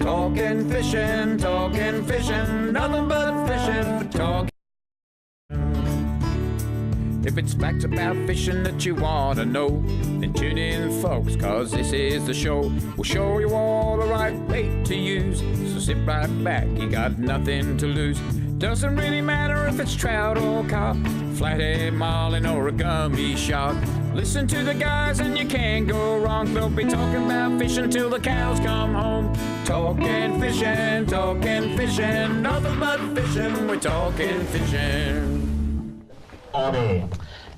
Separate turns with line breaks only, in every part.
Talking fishing, nothing but fishing for talking. If it's facts about fishing that you want to know, then tune in, folks, cause this is the show. We'll show you all the right bait to use, so sit right back, you got nothing to lose. Doesn't really matter if it's trout or carp, flathead, marlin or a gummy shark. Listen to the guys and you can't go wrong. They'll be talking about fishing till the cows come home. Talking fishing, nothing but fishing, we're talking fishing.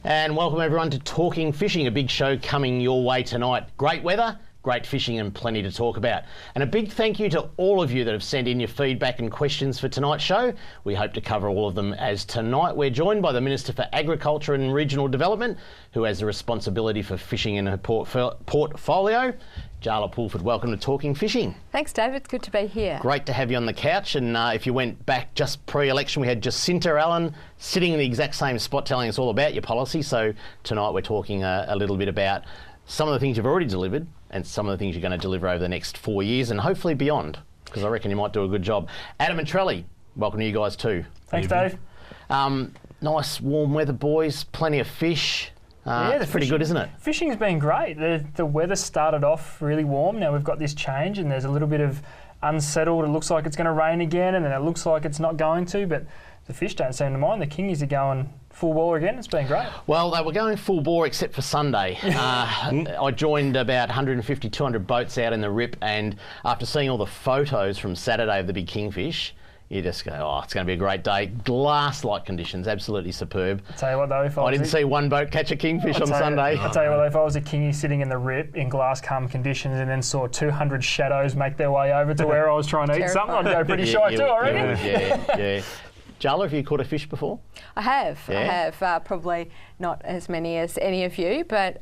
And welcome everyone to Talking Fishing, a big show coming your way tonight. Great weather, great fishing and plenty to talk about. And a big thank you to all of you that have sent in your feedback and questions for tonight's show. We hope to cover all of them, as tonight we're joined by the Minister for Agriculture and Regional Development, who has the responsibility for fishing in her portfolio. Jaala Pulford, welcome to Talking Fishing.
Thanks, David. It's good to be here.
Great to have you on the couch. And if you went back just pre-election, we had Jacinta Allen sitting in the exact same spot telling us all about your policy. So tonight we're talking a little bit about some of the things you've already delivered and some of the things you're going to deliver over the next 4 years and hopefully beyond, because I reckon you might do a good job. Adam and Trelly, welcome to you guys too.
Thanks, Dave.
Nice warm weather, boys. Plenty of fish.
Yeah,
it's pretty good, isn't it?
Fishing's been great. The weather started off really warm. Now we've got this change and there's a little bit of unsettled. It looks like it's going to rain again and then it looks like it's not going to, but the fish don't seem to mind. The kingies are going full bore again. It's been great. Well,
they were going full bore except for Sunday. I joined about 150, 200 boats out in the rip, and after seeing all the photos from Saturday of the big kingfish, you just go, oh, it's going to be a great day. Glass-like conditions, absolutely superb.
I'll tell you what though, if
I didn't see one boat catch a kingfish on Sunday.
I'll tell you what though, if I was a kingie sitting in the rip in glass calm conditions and then saw 200 shadows make their way over to where I was trying to eat something, I'd go pretty shy too, I reckon.
Yeah. Jaala, have you caught a fish before?
I have. Yeah. I have. Probably not as many as any of you, but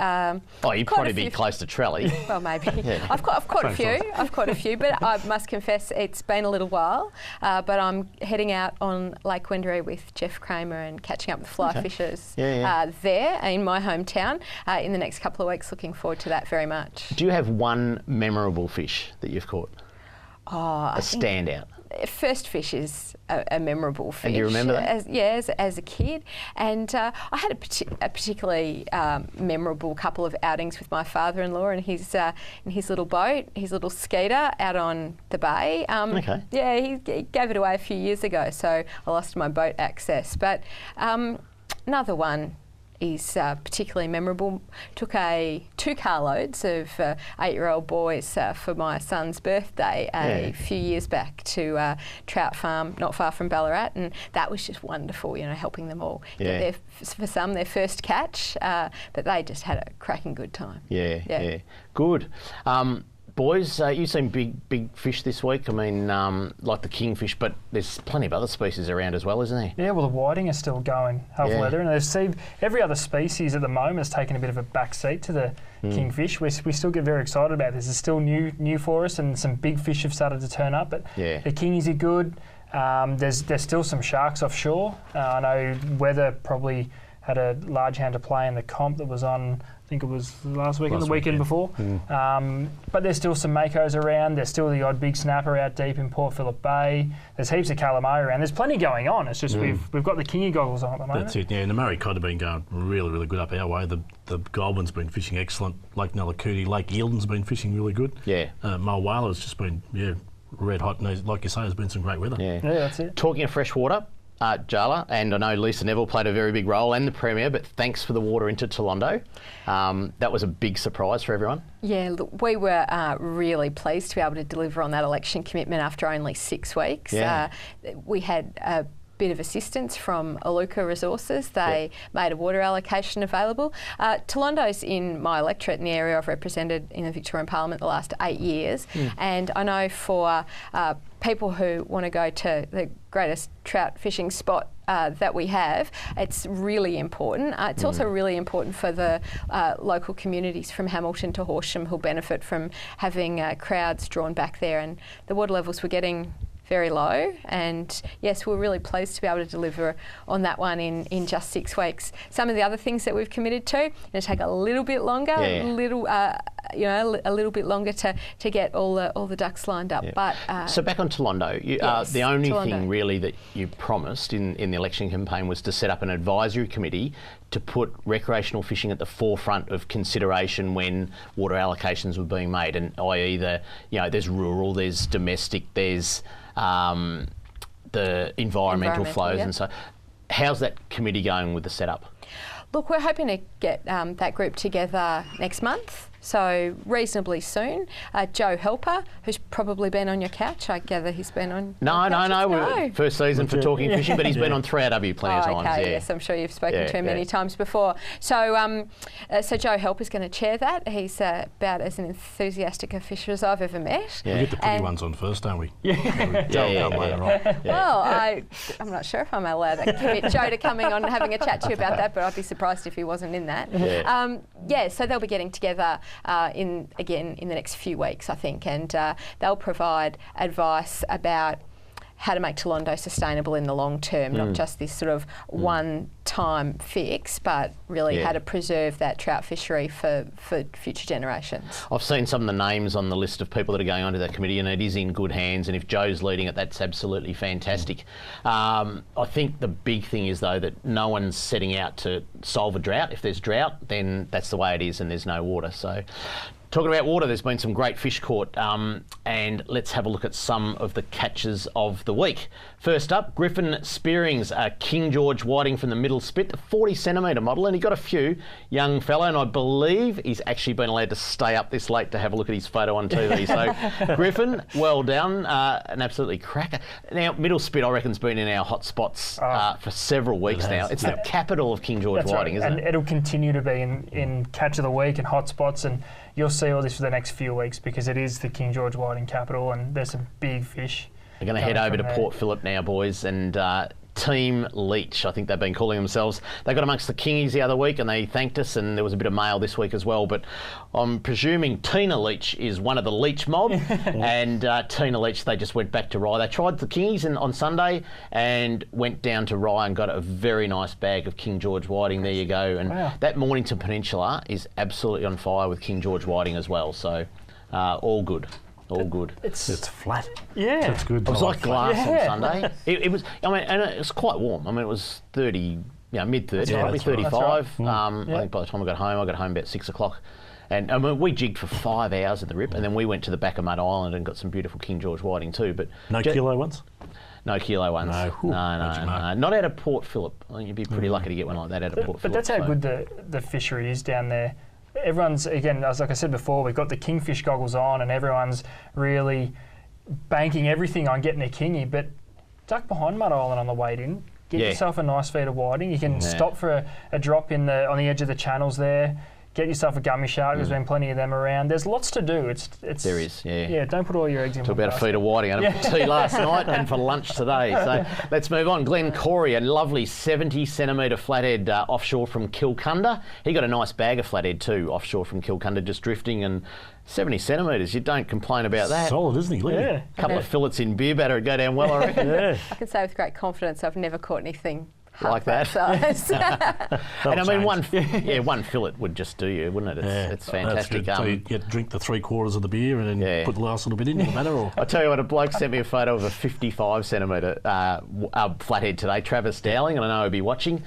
you'd probably be close to Trelly.
Well, maybe. Yeah. I've caught a few. I've caught a few, but I must confess it's been a little while. But I'm heading out on Lake Wendouree with Jeff Kramer and catching up with fly fishers there in my hometown in the next couple of weeks. Looking forward to that very much.
Do you have one memorable fish that you've caught? A standout?
First fish is a memorable fish.
And do you remember that?
As a kid. And I had a particularly memorable couple of outings with my father-in-law and his little boat, his little skeeter out on the bay. Yeah, he gave it away a few years ago, so I lost my boat access. But another one is particularly memorable. Took 2 carloads of 8-year-old boys for my son's birthday a few years back to Trout Farm, not far from Ballarat, and that was just wonderful, you know, helping them all get for some their first catch, but they just had a cracking good time. Yeah.
Good. Boys, you've seen big fish this week. I mean, like the kingfish, but there's plenty of other species around as well, isn't there?
Yeah, well, the whiting is still going half weather, and every other species at the moment has taken a bit of a back seat to the kingfish. We still get very excited about this. It's still new for us, and some big fish have started to turn up, but the kingies are good. There's still some sharks offshore. I know weather probably had a large hand to play in the comp that was on, I think it was last weekend, the weekend before. But there's still some makos around. There's still the odd big snapper out deep in Port Phillip Bay. There's heaps of calamari around. There's plenty going on. It's just we've got the kingy goggles on at the moment.
That's it, yeah. And the Murray cod have been going really, really good up our way. The Goulburn's been fishing excellent. Lake Nullacooty, Lake Eildon's been fishing really good.
Yeah.
Mulwalla's just been, red hot. And like you say, there's been some great weather.
Yeah, that's it.
Talking of fresh water, Jaala, and I know Lisa Neville played a very big role, and the Premier, but thanks for the water into Tolondo. That was a big surprise for everyone.
Yeah, look, we were really pleased to be able to deliver on that election commitment after only 6 weeks.
Yeah.
We had a bit of assistance from Aluka Resources. They made a water allocation available. Tolondo's in my electorate, in the area I've represented in the Victorian Parliament the last 8 years, and I know for people who want to go to the greatest trout fishing spot that we have, it's really important. It's also really important for the local communities from Hamilton to Horsham who'll benefit from having crowds drawn back there, and the water levels were getting very low, and yes, we're really pleased to be able to deliver on that one in just 6 weeks. Some of the other things that we've committed to, it'll take a little bit longer, a little bit longer to get all the ducks lined up.
Yeah.
But
so back on Tolondo,
yes,
the only
Tolondo.
thing really that you promised in the election campaign was to set up an advisory committee to put recreational fishing at the forefront of consideration when water allocations were being made, and i.e. there's rural, there's domestic, there's the environmental flows, and so how's that committee going with the setup?
Look, we're hoping to get that group together next month, so reasonably soon. Joe Helper, who's probably been on your couch, I gather he's been on.
No. First season for Talking Fishing, but he's been on 3RW plenty of times.
Okay,
yeah.
yes, I'm sure you've spoken to him many times before. So, so Joe Helper's going to chair that. He's about as enthusiastic a fisher as I've ever met.
We get the pretty ones on first, don't we?
Yeah.
Well, I'm not sure if I'm allowed to commit Joe to coming on and having a chat to you about that, but I'd be surprised if he wasn't in that. So they'll be getting together in the next few weeks, I think, and they'll provide advice about how to make Tolondo sustainable in the long term, not just this sort of one-time fix, but really how to preserve that trout fishery for future generations.
I've seen some of the names on the list of people that are going onto that committee, and it is in good hands, and if Joe's leading it, that's absolutely fantastic. I think the big thing is, though, that no one's setting out to solve a drought. If there's drought, then that's the way it is, and there's no water. So, talking about water, there's been some great fish caught, and let's have a look at some of the catches of the week. First up, Griffin Spearings, a King George whiting from the Middle Spit, a 40 centimetre model, and he got a few. Young fellow, and I believe he's actually been allowed to stay up this late to have a look at his photo on TV. So, Griffin, well done, an absolutely cracker. Now, Middle Spit, I reckon, has been in our hot spots for several weeks now. It's the capital of King George whiting, isn't it?
And it'll continue to be in Catch of the Week and hot spots, and you'll see all this for the next few weeks because it is the King George whiting capital, and there's some big fish.
We're going to head over to Port Phillip now, boys, and Team Leach, I think they've been calling themselves. They got amongst the Kingies the other week and they thanked us, and there was a bit of mail this week as well, but I'm presuming Tina Leach is one of the Leach mob, and Tina Leach, they just went back to Rye. They tried the Kingies on Sunday and went down to Rye and got a very nice bag of King George whiting. There you go. And that Mornington Peninsula is absolutely on fire with King George whiting as well, so all good. All good.
It's flat.
Yeah.
It's good.
It was like glass on Sunday. It was, and it was quite warm. I mean, it was 30, mid-30s, probably 35. I think by the time I got home about 6 o'clock. And I mean, we jigged for 5 hours at the rip, and then we went to the back of Mud Island and got some beautiful King George whiting too. But
no kilo ones?
No kilo ones. No. Not out of Port Phillip. I think you'd be pretty lucky to get one like that out of Port Phillip.
But that's how good the fishery is down there. Everyone's, again, as like I said before, we've got the kingfish goggles on and everyone's really banking everything on getting a kingy, but duck behind Mud Island on the way in, get yourself a nice feed of whiting. You can stop for a drop on the edge of the channels there, get yourself a gummy shark. There's been plenty of them around. There's lots to do. There is. Yeah, don't put all your eggs in one basket.
Talk about a feed of whiting. I had tea last night and for lunch today. So let's move on. Glenn Corey, a lovely 70 centimetre flathead offshore from Kilcunda. He got a nice bag of flathead too, offshore from Kilcunda, just drifting, and 70 centimetres, you don't complain about that.
Solid, isn't he?
A couple of fillets in beer batter would go down well, I reckon.
I can say with great confidence I've never caught anything
like that. And I mean, one fillet would just do you, wouldn't it? It's fantastic.
So you drink the 3/4 of the beer and then put the last little bit in the batter? Or?
I tell you what, a bloke sent me a photo of a 55 centimetre flathead today, Travis Dowling, and I know he'll be watching.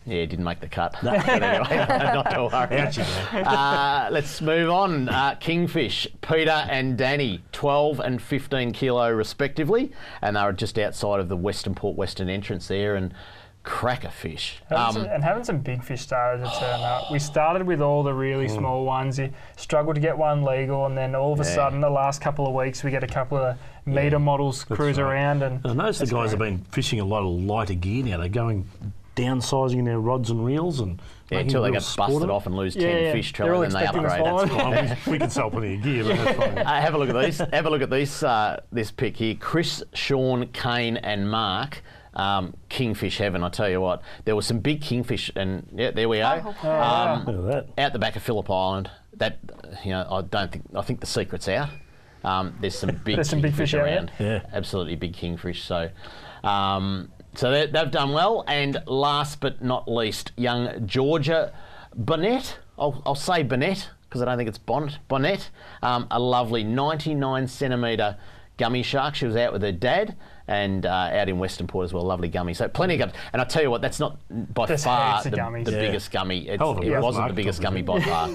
It didn't make the cut. No. But anyway, not to worry. Let's move on. Kingfish, Peter and Danny, 12 and 15 kilo respectively, and they were just outside of the Western Port Western entrance there, and cracker fish.
Having some big fish started to turn up. We started with all the really small ones. You struggled to get one legal, and then all of a sudden, the last couple of weeks, we get a couple of metre models cruise around. And
I noticed the guys have been fishing a lot of lighter gear now. They're going downsizing their rods and reels and
until they get busted off and lose 10 fish trailer, and then they upgrade. That's
fine. We can sell plenty of gear, but that's fine.
Have a look at these. Have a look at this pic here. Chris, Sean, Kane and Mark. Kingfish heaven, I tell you what. There was some big kingfish, and there we are.
Look at that.
Out the back of Phillip Island. That I think the secret's out. There's some big kingfish around.
Yeah.
Absolutely big kingfish. So they've done well. And last but not least, young Georgia Burnett. I'll say Burnett. because I don't think it's bonnet. A lovely 99 centimetre gummy shark. She was out with her dad and out in Western Port as well. Lovely gummy. So plenty of gummies. And I tell you what, that's not by far the biggest gummy. It wasn't the biggest gummy by far.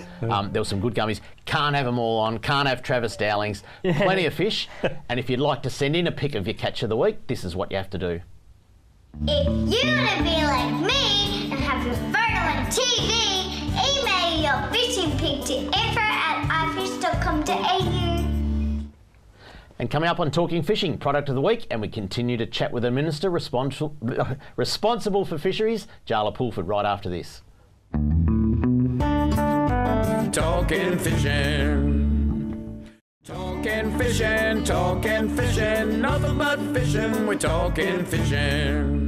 There were some good gummies. Can't have them all on. Can't have Travis Dowlings. Plenty of fish. And if you'd like to send in a pic of your catch of the week, this is what you have to do.
If you want to be like me and have your photo on TV, email your fishing pic to info@ifish.com.au.
And coming up on Talking Fishing, product of the week, and we continue to chat with the Minister responsible for fisheries, Jaala Pulford, right after this.
Talking fishing. Talking fishing, talking fishing, nothing but fishing, we're talking fishing.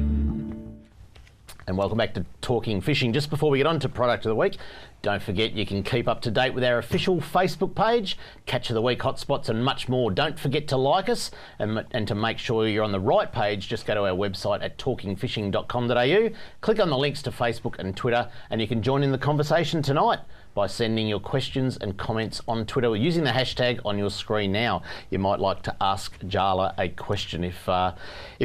And welcome back to Talking Fishing. Just before we get on to product of the week, don't forget you can keep up to date with our official Facebook page, Catch of the Week, Hotspots and much more. Don't forget to like us, and to make sure you're on the right page, just go to our website at talkingfishing.com.au, click on the links to Facebook and Twitter, and you can join in the conversation tonight by sending your questions and comments on Twitter using the hashtag on your screen now. You might like to ask Jaala a question. If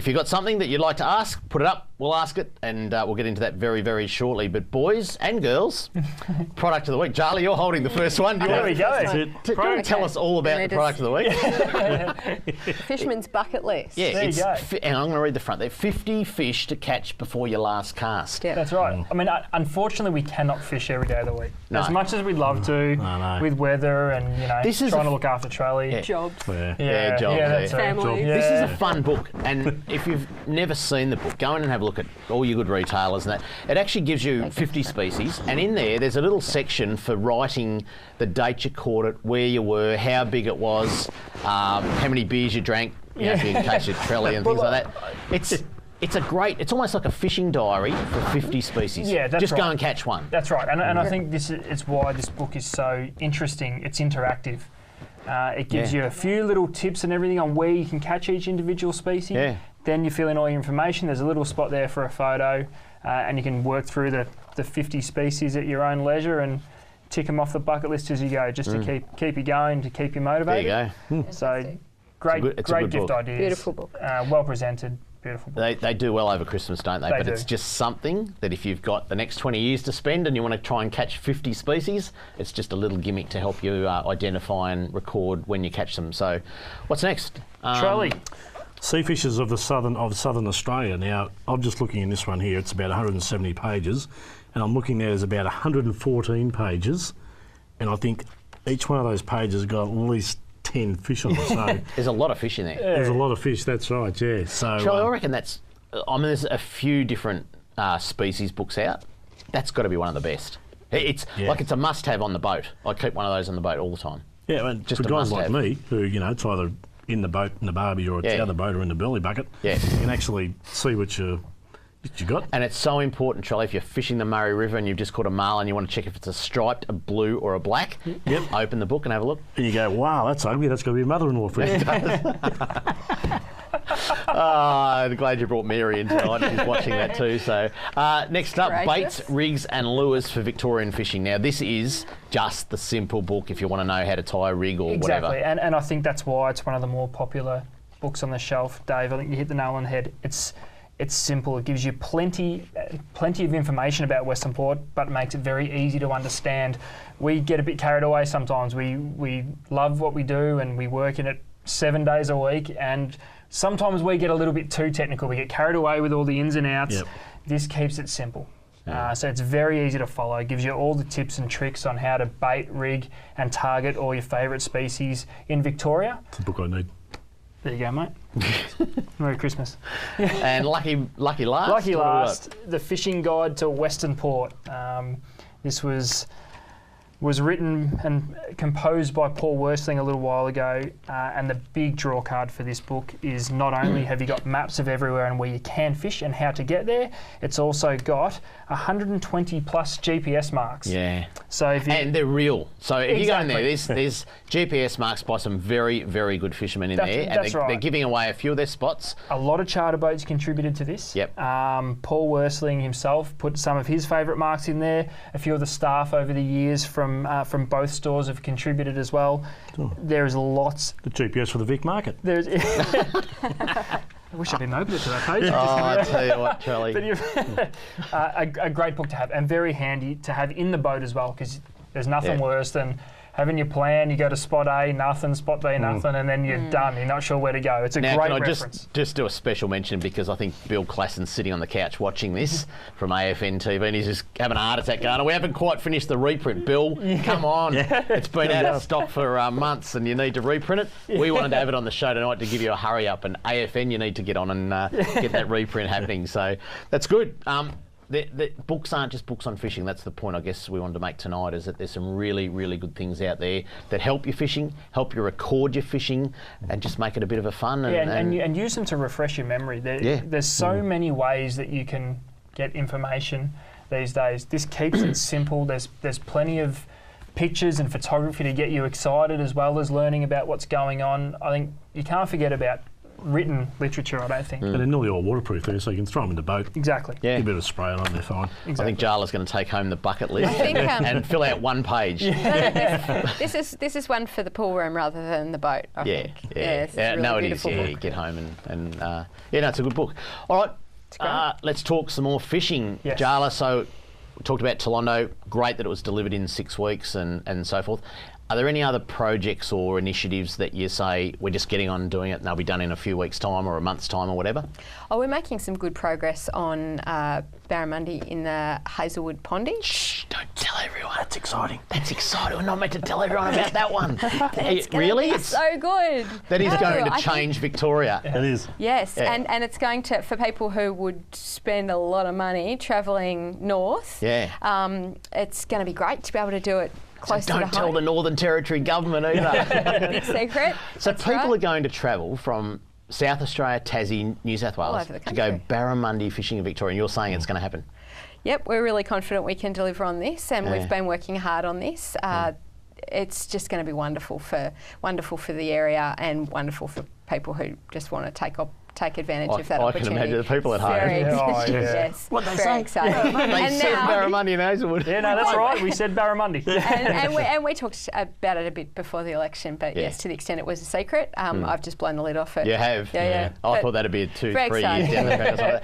you've got something that you'd like to ask, put it up, we'll ask it, and we'll get into that very, very shortly. But boys and girls, product of the week. Jaala, you're holding the first one. Do you want to tell us all about the product of the week?
Fisherman's bucket list.
Yeah,
There you go.
And I'm going to read the front there. 50 fish to catch before your last cast.
Yeah.
That's right. I mean, unfortunately, we cannot fish every day of the week.
No.
As much as we'd love to, with weather and trying to look after Trelly.
Jobs.
Jobs.
That's it.
Family.
Yeah.
This is a fun book, and if you've never seen the book, go in and have a look at all your good retailers and that. It actually gives you 50 species, and in there's a little section for writing the date you caught it, where you were, how big it was, how many beers you drank, if you catch a trelly and things like that. It's almost like a fishing diary for 50 species.
Yeah, that's
Just
right.
go and catch one.
That's right, and I think this is why this book is so interesting. It's interactive. It gives you a few little tips and everything on where you can catch each individual species.
Yeah.
Then you fill in all your information. There's a little spot there for a photo, and you can work through the 50 species at your own leisure and tick them off the bucket list as you go, just to keep you going, to keep you motivated.
There you go.
So great
good
gift
book.
ideas.
Beautiful book.
Well presented. Beautiful book.
They do well over Christmas, don't they? But it's just something that if you've got the next 20 years to spend and you want to try and catch 50 species, it's just a little gimmick to help you identify and record when you catch them. So what's next?
Trelly.
Sea fishes of southern Australia. Now, I'm just looking in this one here. It's about 170 pages, and I'm looking there. There's about 114 pages, and I think each one of those pages has got at least 10 fish on it. So
There's a lot of fish in there.
there's a lot of fish. That's right. Yeah. So
Charlie, I reckon there's a few different species books out. That's got to be one of the best. It's a must-have on the boat. I keep one of those on the boat all the time.
yeah, and
just
for
a
guys like
must-have.
me, who it's either in the boat in the barbie or it's out the boat or in the belly bucket,
Yeah.
you can actually see what you got.
And it's so important, Charlie, if you're fishing the Murray River and you've just caught a marlin and you want to check if it's a striped, a blue or a black, open the book and have a look.
And you go, wow, that's ugly. That's got to be a mother-in-law fish.
I'm glad you brought Mary in tonight. She's watching that too. So next up,
Gracious.
baits, rigs and lures for Victorian fishing. Now, this is just the simple book if you want to know how to tie a rig or
Exactly,
whatever.
and I think that's why it's one of the more popular books on the shelf, Dave. I think you hit the nail on the head. It's simple. It gives you plenty of information about Western Port, but makes it very easy to understand. We get a bit carried away sometimes. We love what we do and we work in it 7 days a week, and sometimes we get a little bit too technical. We get carried away with all the ins and outs.
Yep.
This keeps it simple. So it's very easy to follow. It gives you all the tips and tricks on how to bait, rig and target all your favourite species in Victoria.
It's the book I need.
There you go, mate. Merry Christmas.
And lucky last.
Lucky
what have we
last, the fishing guide to Western Port. This was written and composed by Paul Worstling a little while ago, and the big draw card for this book is not only have you got maps of everywhere and where you can fish and how to get there, it's also got 120 plus GPS marks.
Yeah.
So if you,
And they're real. So if you go in there,
Exactly.
there's GPS marks by some very, very good fishermen in
That's-
there. And
that's
they're
right.
giving away a few of their spots.
a lot of charter boats contributed to this.
Yep.
Paul Worstling himself put some of his favourite marks in there. A few of the staff over the years from from both stores have contributed as well. There is lots.
The GPS for the Vic market.
There's. I wish I didn't open it to that page.
I tell you what, Charlie.
But a great book to have, and very handy to have in the boat as well, because there's nothing worse than having your plan. You go to spot A, nothing, spot B, nothing, and then you're done. You're not sure where to go. It's a great reference.
Just do a special mention, because I think Bill Classen's sitting on the couch watching this from AFN TV, and he's just having a heart attack going, "Oh, we haven't quite finished the reprint, Bill. Come on. It's been out of stock for months and you need to reprint it." We wanted to have it on the show tonight to give you a hurry up, and AFN, you need to get on and get that reprint happening. So that's good. The books aren't just books on fishing. That's the point I guess we wanted to make tonight, is that there's some really, really good things out there that help your fishing, help you record your fishing, and just make it a bit of a fun.
And use them to refresh your memory. There's so many ways that you can get information these days. This keeps it simple. There's plenty of pictures and photography to get you excited, as well as learning about what's going on. I think you can't forget about written literature, I don't think.
And they're nearly all waterproof there, so you can throw them in the boat.
Exactly.
Yeah.
Give a bit of spray on them, they're fine.
I think Jaala's going to take home the bucket list and fill out one page.
This is one for the pool room rather than the boat, I think. It's a really beautiful book.
You get home and no, it's a good book. All right, let's talk some more fishing.
Yes.
Jaala, so we talked about Tolondo. Great that it was delivered in 6 weeks and so forth. Are there any other projects or initiatives that you say we're just getting on doing it and they'll be done in a few weeks' time or a month's time or whatever?
Oh, we're making some good progress on Barramundi in the Hazelwood Ponding.
Shh, don't tell everyone.
That's exciting.
That's exciting. We're not meant to tell everyone about that one.
Really? It's so good.
That is going to change Victoria.
It is.
Yes, and it's going to, for people who would spend a lot of money travelling north, it's going to be great to be able to do it close to the home.
Don't tell the Northern Territory government either.
Big secret.
So people are going to travel from South Australia, Tassie, New South Wales to go Barramundi fishing in Victoria, and you're saying it's going to happen?
Yep, we're really confident we can deliver on this, and we've been working hard on this. It's just going to be wonderful for the area, and wonderful for people who just want to take advantage of that opportunity.
I can imagine the people at home.
Yes,
what they
very
say?
exciting.
They said Barramundi and Hazelwood.
Yeah, no, that's right. We said Barramundi.
and we talked about it a bit before the election, but yes, to the extent it was a secret, I've just blown the lid off it.
You have?
Yeah.
I thought that'd be a 2-3 years down the track or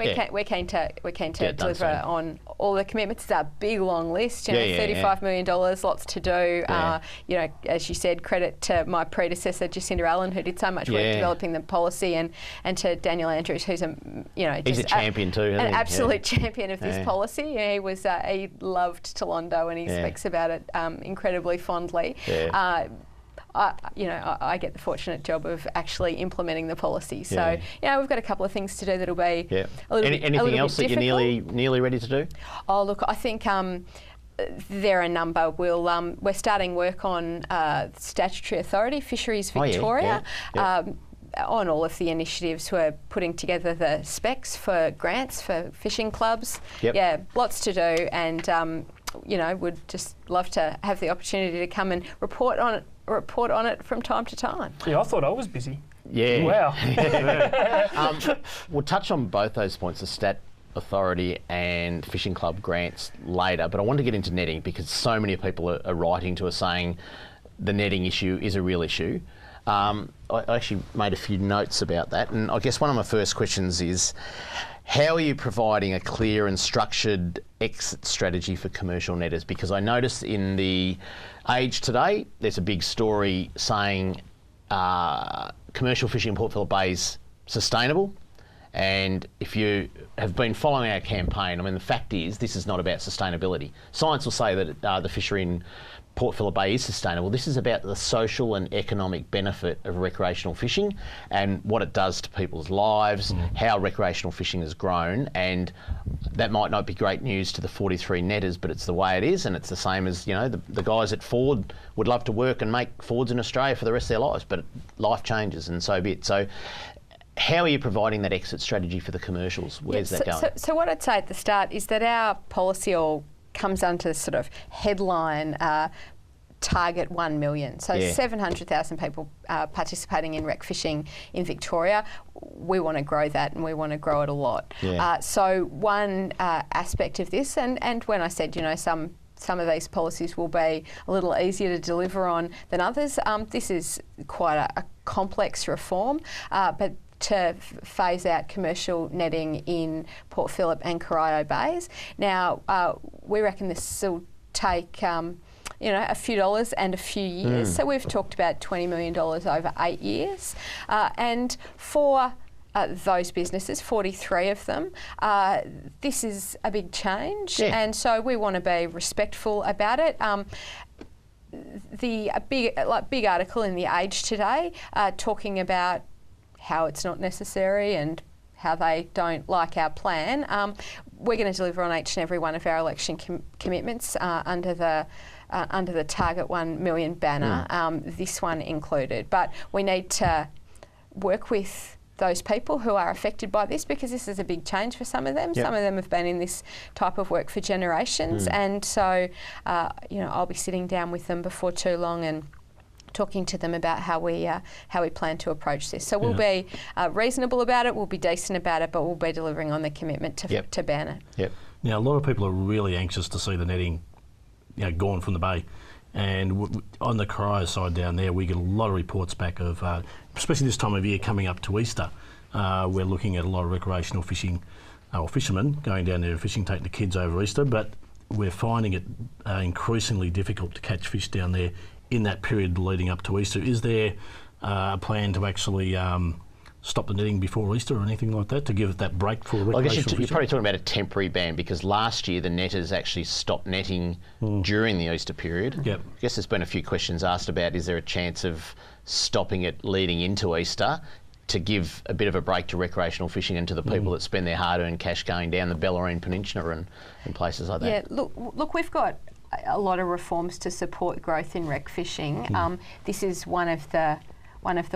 something.
We're keen to deliver on all the commitments. It's a big long list. $35 million, lots to do. As you said, credit to my predecessor Jacinda Allen, who did so much work developing the policy, and to Daniel Andrews, who's
he's a champion too, isn't he?
An absolute champion of this policy. He loved Tolondo, and he speaks about it incredibly fondly. I get the fortunate job of actually implementing the policy. So, we've got a couple of things to do that'll be a little bit
Anything else that
difficult.
you're nearly ready to do?
Oh, look, I think there are a number. We're starting work on Statutory Authority, Fisheries Victoria. On all of the initiatives, we're putting together the specs for grants for fishing clubs. Lots to do, and would just love to have the opportunity to come and report on it from time to time.
Yeah, I thought I was busy.
Yeah.
Wow.
We'll touch on both those points, the Stat Authority and fishing club grants later, but I want to get into netting, because so many people are writing to us saying the netting issue is a real issue. I actually made a few notes about that, and I guess one of my first questions is, how are you providing a clear and structured exit strategy for commercial netters? Because I noticed in the Age today, there's a big story saying commercial fishing in Port Phillip Bay is sustainable. And if you have been following our campaign, the fact is this is not about sustainability. Science will say that the fishery in Port Phillip Bay is sustainable. This is about the social and economic benefit of recreational fishing and what it does to people's lives, how recreational fishing has grown, and that might not be great news to the 43 netters, but it's the way it is, and it's the same as, the guys at Ford would love to work and make Fords in Australia for the rest of their lives, but life changes and so be it. So how are you providing that exit strategy for the commercials? Where's that going?
So what I'd say at the start is that our policy all comes under sort of headline target 1 million. So 700,000 people participating in rec fishing in Victoria. We want to grow that, and we want to grow it a lot. So one aspect of this, and when I said, some some of these policies will be a little easier to deliver on than others. This is quite a complex reform, but to phase out commercial netting in Port Phillip and Corio Bays. Now, we reckon this will take a few dollars and a few years. So we've talked about $20 million over 8 years. And for those businesses, 43 of them, this is a big change.
Yeah.
And so we want to be respectful about it. The big article in The Age today talking about how it's not necessary and how they don't like our plan. We're going to deliver on each and every one of our election commitments under the Target 1 million banner, this one included. But we need to work with those people who are affected by this, because this is a big change for some of them.
Yep.
Some of them have been in this type of work for generations, and so I'll be sitting down with them before too long and talking to them about how we plan to approach this. So we'll be reasonable about it, we'll be decent about it, but we'll be delivering on the commitment to ban it.
Yep.
Now, a lot of people are really anxious to see the netting gone from the bay. And on the Corio side down there, we get a lot of reports back of, especially this time of year coming up to Easter, we're looking at a lot of recreational fishing, or fishermen going down there fishing, taking the kids over Easter, but we're finding it increasingly difficult to catch fish down there in that period leading up to Easter. Is there a plan to actually stop the netting before Easter or anything like that, to give it that break for recreational
I guess
fishing?
you're probably talking about a temporary ban, because last year the netters actually stopped netting during the Easter period.
Yep.
I guess there's been a few questions asked about, is there a chance of stopping it leading into Easter to give a bit of a break to recreational fishing and to the people that spend their hard-earned cash going down the Bellarine Peninsula and places like that?
Yeah, look, we've got a lot of reforms to support growth in rec fishing. This is one of the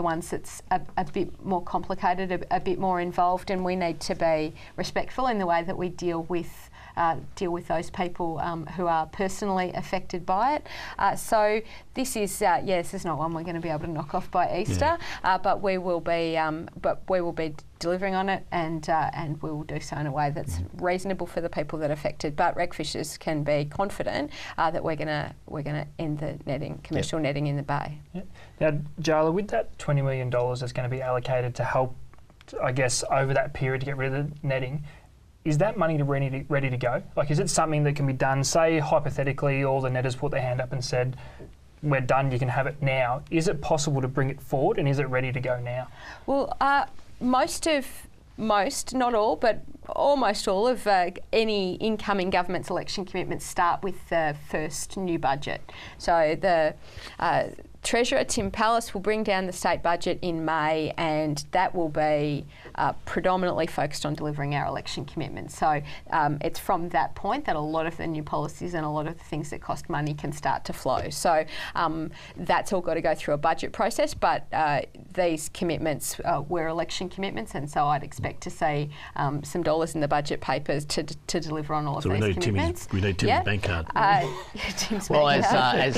ones that's a bit more complicated, a bit more involved, and we need to be respectful in the way that we deal with those people who are personally affected by it. So this is this is not one we're going to be able to knock off by Easter, but we will be delivering on it, and we will do so in a way that's reasonable for the people that are affected. But rec fishers can be confident that we're gonna end the netting, commercial netting in the bay.
Yeah. Now, Jaala, with that $20 million that's going to be allocated to help, I guess, over that period to get rid of the netting, is that money ready to go? Like, is it something that can be done? Say, hypothetically, all the netters put their hand up and said, we're done, you can have it now. Is it possible to bring it forward, and is it ready to go now?
Well, not all, but almost all of any incoming government's election commitments start with the first new budget. So the Treasurer Tim Pallas will bring down the state budget in May, and that will be predominantly focused on delivering our election commitments. So it's from that point that a lot of the new policies and a lot of the things that cost money can start to flow. So that's all got to go through a budget process, but these commitments were election commitments, and so I'd expect to see some dollars in the budget papers to deliver on all of these commitments.
We need Timmy's bank card.
Tim's
Well,
bank card.
as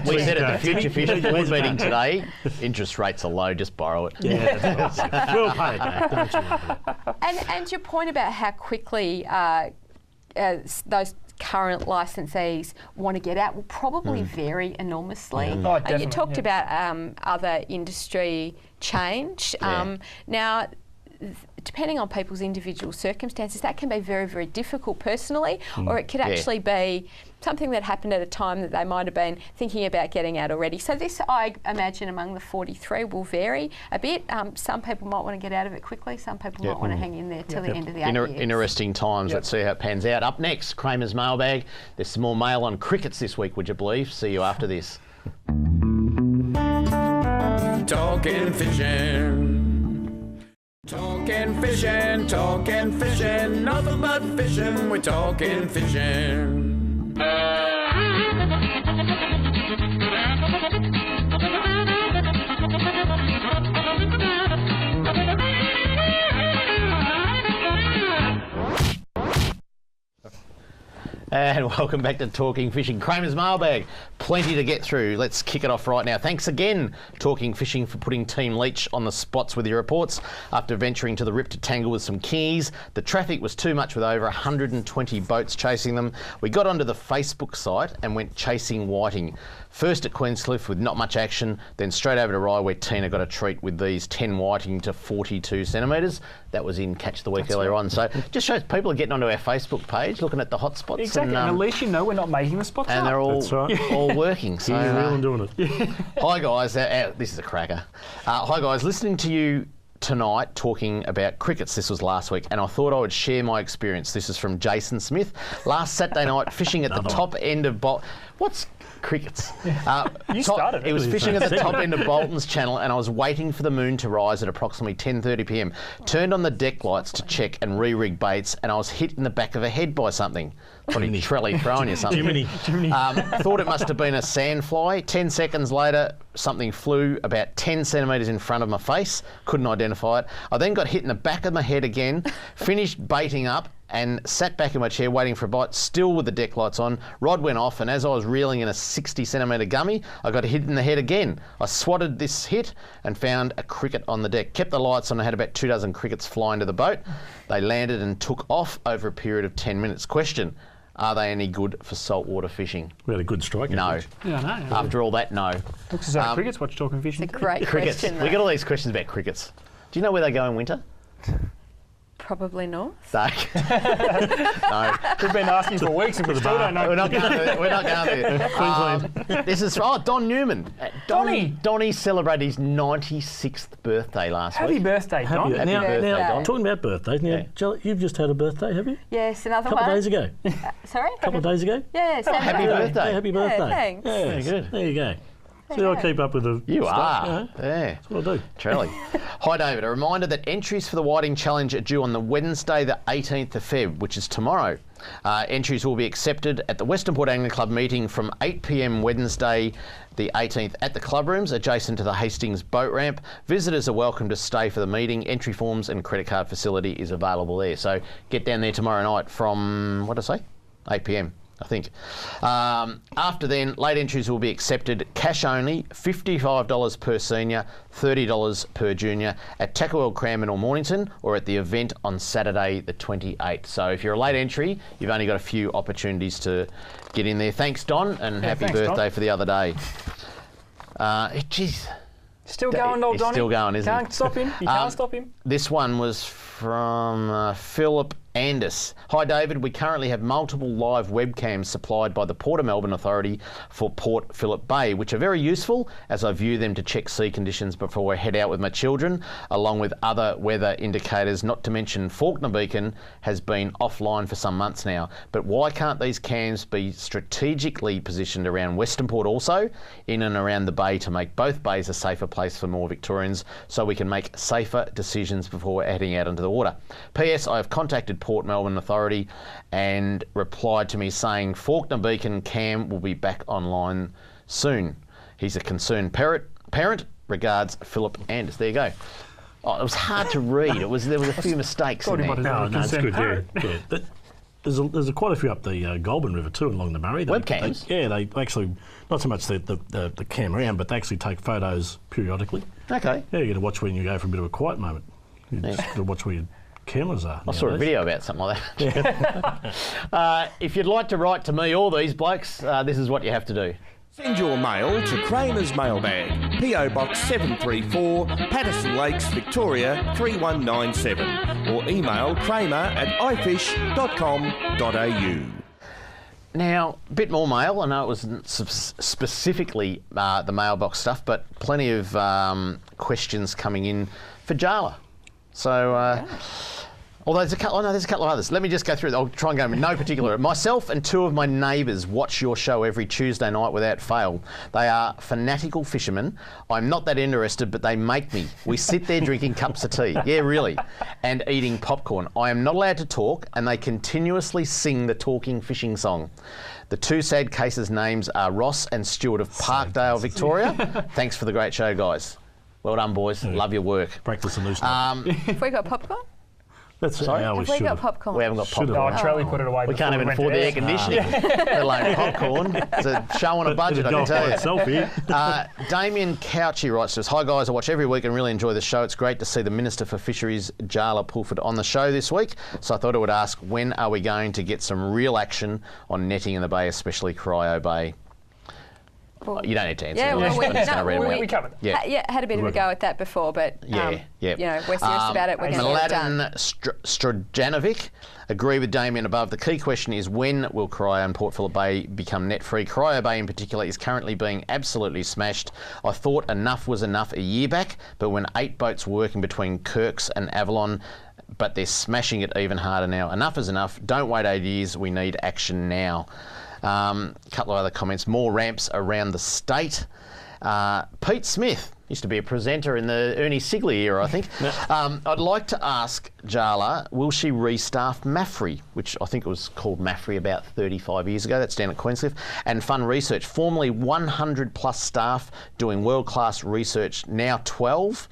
we said at the Future Fish board meeting today, interest rates are low, just borrow it.
Yeah, that's right. We'll pay it back, don't you worry.
And your point about how quickly those current licensees want to get out will probably vary enormously.
Oh, definitely,
you talked about other industry change. Now, depending on people's individual circumstances, that can be very, very difficult personally, or it could actually be something that happened at a time that they might have been thinking about getting out already. So this, I imagine, among the 43 will vary a bit. Some people might want to get out of it quickly, some people might want to hang in there till the end of the 8 years.
Interesting times. Let's see how it pans out. Up next, Kramer's mailbag. There's some more mail on crickets this week, would you believe? See you after this.
Talking fishing. Talking fishing, nothing but fishing, we're talking fishing.
And welcome back to Talking Fishing. Kramer's Mailbag. Plenty to get through. Let's kick it off right now. Thanks again, Talking Fishing, for putting Team Leach on the spots with your reports. After venturing to the Rip to tangle with some kingies, the traffic was too much with over 120 boats chasing them. We got onto the Facebook site and went chasing whiting. First at Queenscliff with not much action, then straight over to Rye where Tina got a treat with these 10 whiting to 42 centimetres. That was in Catch the Week earlier on. So just shows people are getting onto our Facebook page, looking at the hot spots.
Exactly, and at least you know we're not making the spots
and
up.
they're all, all working. So,
Real and doing it.
Hi guys, this is a cracker. Hi guys, listening to you tonight talking about crickets. This was last week, and I thought I would share my experience. This is from Jason Smith. Last Saturday night, fishing at the top end of what's crickets?
You started it.
It was fishing at the top end of Bolton's Channel, and I was waiting for the moon to rise at approximately 10:30 p.m. Turned on the deck lights to check and re-rig baits, and I was hit in the back of the head by something. Probably Trelly throwing you something.
Jiminy.
Thought it must have been a sandfly. 10 seconds later, something flew about 10 centimetres in front of my face. Couldn't identify it. I then got hit in the back of my head again, finished baiting up, and sat back in my chair waiting for a bite, still with the deck lights on. Rod went off, and as I was reeling in a 60 centimetre gummy, I got hit in the head again. I swatted this hit and found a cricket on the deck. Kept the lights on. I had about 24 crickets flying to the boat. They landed and took off over a period of 10 minutes. Question: are they any good for saltwater fishing?
We had a good strike.
No.
Yeah, I know.
After all that, no.
Looks as though crickets watch Talking Fishing.
It's a great
Crickets.
question.
We
though.
got all these questions about crickets. Do you know where they go in winter?
Probably not.
No. No.
We've been asking for weeks and we still don't know.
We're not going there. We're not going there. Queensland. This is Don Newman. Donnie celebrated his 96th birthday last
Happy
week.
birthday, Don.
Now,
birthday, Don.
talking about birthdays, now, Jaala, you've just had a birthday, have you?
Yes, another
A couple
one.
of days ago.
Sorry?
A couple of days ago?
Yes.
Happy birthday.
Happy birthday.
thanks.
Yeah,
Very good.
There you go. See,
you
I
go.
keep up with the
You
stuff,
are.
you know.
Yeah.
That's what I do.
Trelly. Hi, David. A reminder that entries for the Whiting Challenge are due on the Wednesday, the 18th of Feb, which is tomorrow. Entries will be accepted at the Western Port Arlington Club meeting from 8 p.m. Wednesday, the 18th, at the club rooms adjacent to the Hastings boat ramp. Visitors are welcome to stay for the meeting. Entry forms and credit card facility is available there. So get down there tomorrow night from, what did I say? 8 p.m. I think. After then, late entries will be accepted cash only, $55 per senior, $30 per junior at Tackawell, Cranbourne or Mornington, or at the event on Saturday the 28th. So if you're a late entry, you've only got a few opportunities to get in there. Thanks, Don, and happy
thanks,
birthday
Don.
for the other day. Geez.
Still going, old
He's
Donny.
still going, isn't he?
Can't stop him. You can't stop him.
This one was from Philip Andis. Hi David, we currently have multiple live webcams supplied by the Port of Melbourne Authority for Port Phillip Bay, which are very useful as I view them to check sea conditions before I head out with my children, along with other weather indicators, not to mention Fawkner Beacon has been offline for some months now. But why can't these cams be strategically positioned around Western Port also, in and around the bay, to make both bays a safer place for more Victorians so we can make safer decisions before heading out into the water? P.S. I have contacted Port Melbourne Authority and replied to me saying Fawkner Beacon cam will be back online soon. He's a concerned parent. Regards, Philip Anders. There you go. Oh, it was hard to read. There was a few mistakes in there.
No, it's good. Yeah. There's quite a few up the Goulburn River too, along the Murray.
Webcams?
They actually, not so much the cam around, but they actually take photos periodically.
Okay.
Yeah, you got to watch when you go for a bit of a quiet moment. You just got to watch where your cameras are.
I saw a video about something like that. If you'd like to write to me or these blokes, this is what you have to do.
Send your mail to Kramer's Mailbag, PO Box 734, Patterson Lakes, Victoria 3197, or email kramer@ifish.com.au.
Now, a bit more mail. I know it wasn't specifically the mailbox stuff, but plenty of questions coming in for Jaala. So, although there's a couple of others. Let me just go through it. I'll try and go in no particular. Myself and two of my neighbours watch your show every Tuesday night without fail. They are fanatical fishermen. I'm not that interested, but they make me. We sit there drinking cups of tea. Yeah, really. And eating popcorn. I am not allowed to talk, and they continuously sing the Talking Fishing song. The two sad cases' names are Ross and Stuart of Parkdale, Victoria. Thanks for the great show, guys. Well done, boys. Love your work.
Practice a new stuff.
Have we got popcorn?
That's
Sorry?
how we
Have we
should
got
have.
popcorn?
We haven't got
Should've.
popcorn.
Oh, Trelly put it away.
We can't
before
even
went
afford
to
the air
air.
conditioning, let alone popcorn. It's a show on a budget, I can tell you.
Itself here.
Damien Couchy writes to us, "Hi guys, I watch every week and really enjoy the show. It's great to see the Minister for Fisheries, Jaala Pulford, on the show this week. So I thought I would ask, when are we going to get some real action on netting in the bay, especially Cryo Bay?" You don't need to answer.
Yeah,
that.
well,
I'm just gonna read them out.
we covered that.
Yeah.
Had a bit of a go at that before, but
Yeah.
you know, we're serious about it. We're going to get it done.
Mladen Strojanovic, agree with Damien above. The key question is, when will Cryo and Port Phillip Bay become net-free? Cryo Bay in particular is currently being absolutely smashed. I thought enough was enough a year back, but when 8 boats were working between Kirks and Abalone, but they're smashing it even harder now. Enough is enough. Don't wait 8 years. We need action now. Couple of other comments. More ramps around the state. Pete Smith used to be a presenter in the Ernie Sigley era, I think. I'd like to ask Jaala, will she restaff Maffrey, which I think it was called Maffrey about 35 years ago. That's down at Queenscliff. And Fund Research, formerly 100 plus staff doing world-class research, now 12.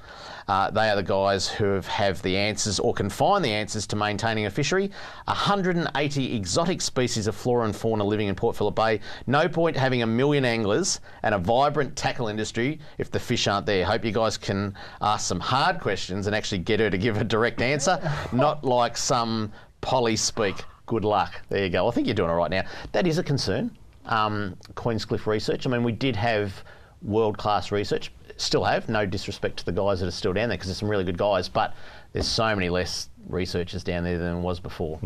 They are the guys who have the answers or can find the answers to maintaining a fishery. 180 exotic species of flora and fauna living in Port Phillip Bay. No point having 1 million anglers and a vibrant tackle industry if the fish aren't there. Hope you guys can ask some hard questions and actually get her to give a direct answer, not like some Polly speak. Good luck. There you go. I think you're doing all right now. That is a concern. Queenscliff research. I mean, we did have world-class research. Still have, no disrespect to the guys that are still down there, because there's some really good guys, but there's so many less researchers down there than was before.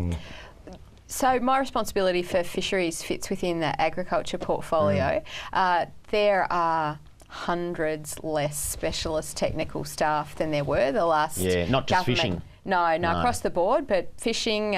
So my responsibility for fisheries fits within the agriculture portfolio. There are hundreds less specialist technical staff than there were the last
not just
government.
fishing.
No, across the board, but fishing,